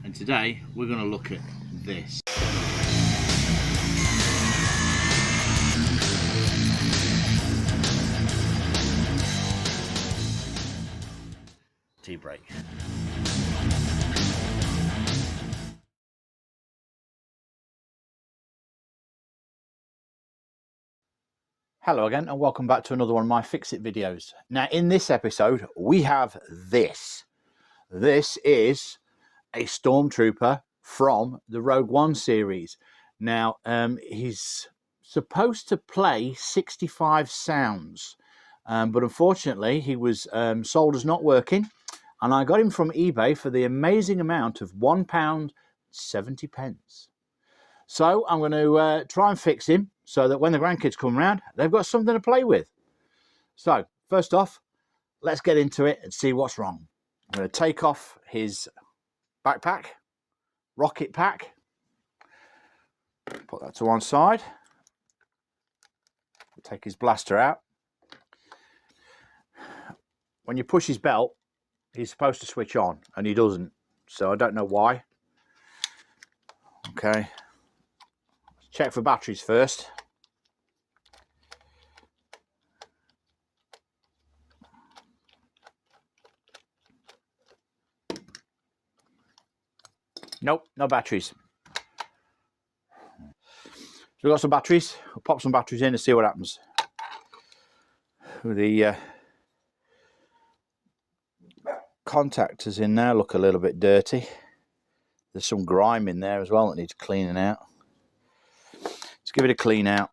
And today we're going to look at this. Tea break. Hello again and welcome back to another one of my Fix-It videos. Now in this episode we have this. This is a Stormtrooper from the Rogue One series. Now he's supposed to play 65 sounds, but unfortunately he was sold as not working, and I got him from eBay for the amazing amount of £1.70. So I'm going to try and fix him so that when the grandkids come round they've got something to play with. So first off, let's get into it and see what's wrong. I'm going to take off his backpack, rocket pack, put that to one side, take his blaster out. When you push his belt, he's supposed to switch on and he doesn't, so I don't know why. Okay, let's check for batteries first. Nope, no batteries. So we've got some batteries. We'll pop some batteries in and see what happens. The contactors in there look a little bit dirty. There's some grime in there as well that needs cleaning out. Let's give it a clean out.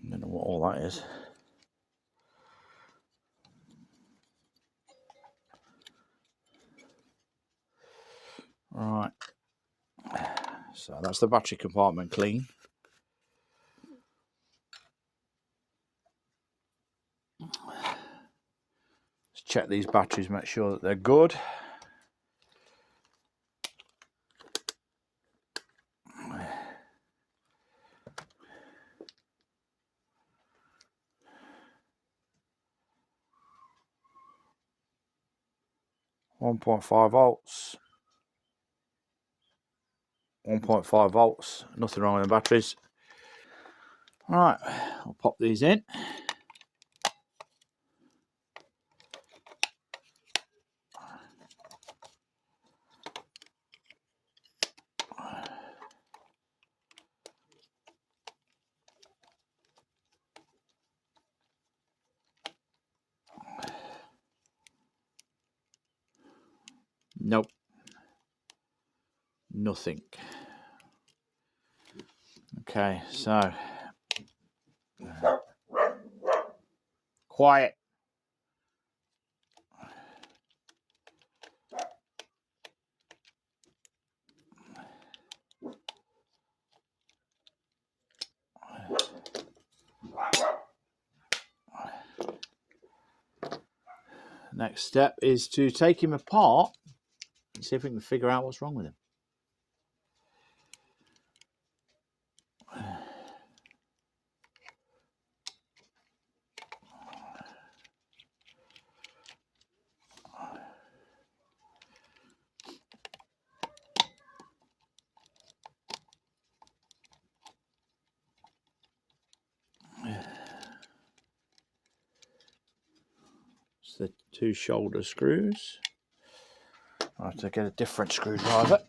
I don't know what all that is. Right, so that's the battery compartment clean. Let's check these batteries, make sure that they're good. .5 volts, 1.5 volts, nothing wrong with the batteries. Alright, I'll pop these in. Nope, nothing. Okay, so quiet. Next step is to take him apart and see if we can figure out what's wrong with him. It's the two shoulder screws. I have to get a different screwdriver.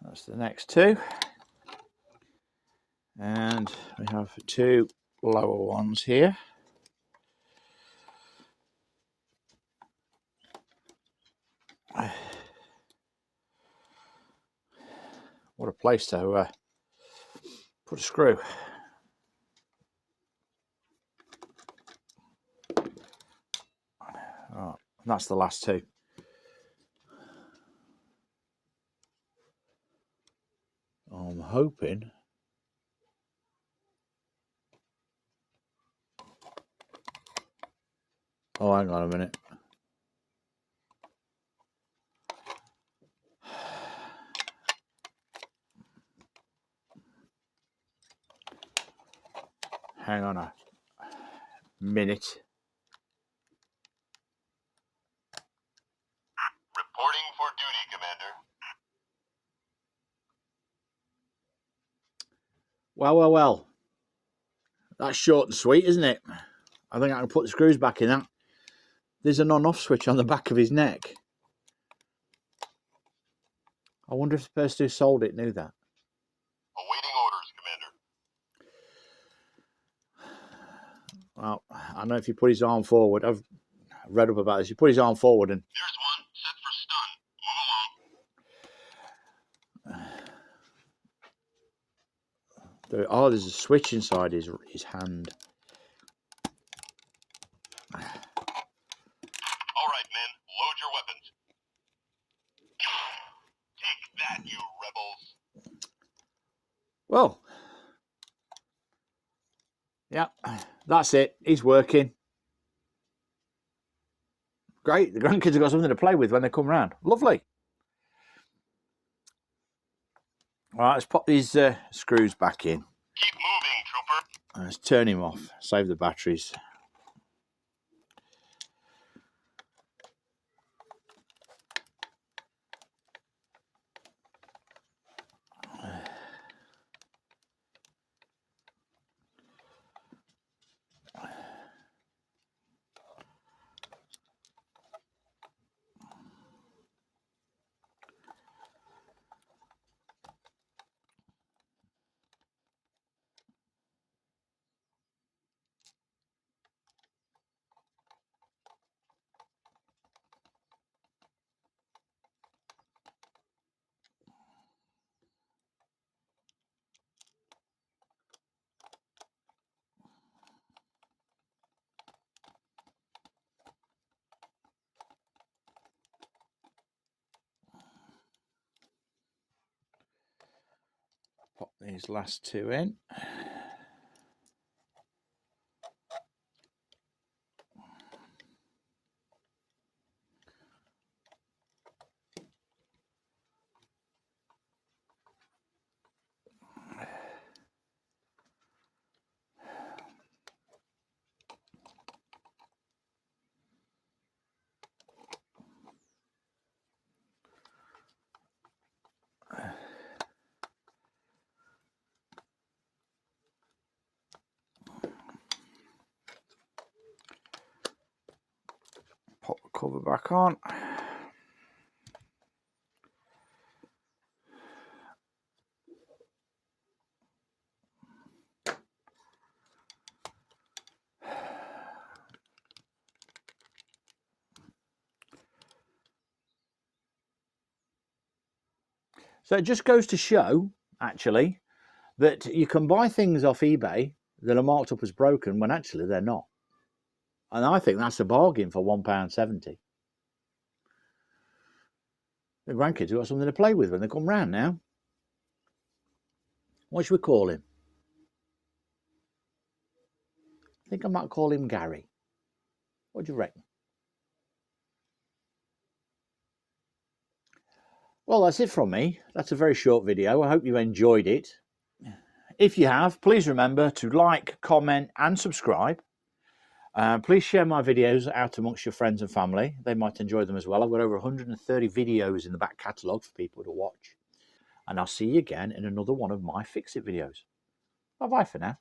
That's the next two. And we have two lower ones here. What a place to put a screw. Right, that's the last two. I'm hoping oh, hang on a minute. Hang on a minute. Reporting for duty, Commander. Well, well, well. That's short and sweet, isn't it? I think I can put the screws back in that. There's an on-off switch on the back of his neck. I wonder if the person who sold it knew that. Awaiting orders, Commander. Well, I know if you put his arm forward, I've read up about this. You put his arm forward and... There's one, set for stun. Move along. Oh, there's a switch inside his hand. All right, men, load your weapons. Take that, you rebels. Well, yeah, that's it. He's working. Great. The grandkids have got something to play with when they come round. Lovely. All right, let's pop these screws back in. Keep moving, Trooper. And let's turn him off. Save the batteries. Pop these last two in. Pop the cover back on. So it just goes to show, actually, that you can buy things off eBay that are marked up as broken when actually they're not. And I think that's a bargain for £1.70. The grandkids have got something to play with when they come round now. What should we call him? I think I might call him Gary. What do you reckon? Well, that's it from me. That's a very short video. I hope you enjoyed it. If you have, please remember to like, comment and subscribe. Please share my videos out amongst your friends and family. They might enjoy them as well. I've got over 130 videos in the back catalogue for people to watch. And I'll see you again in another one of my Fix It videos. Bye-bye for now.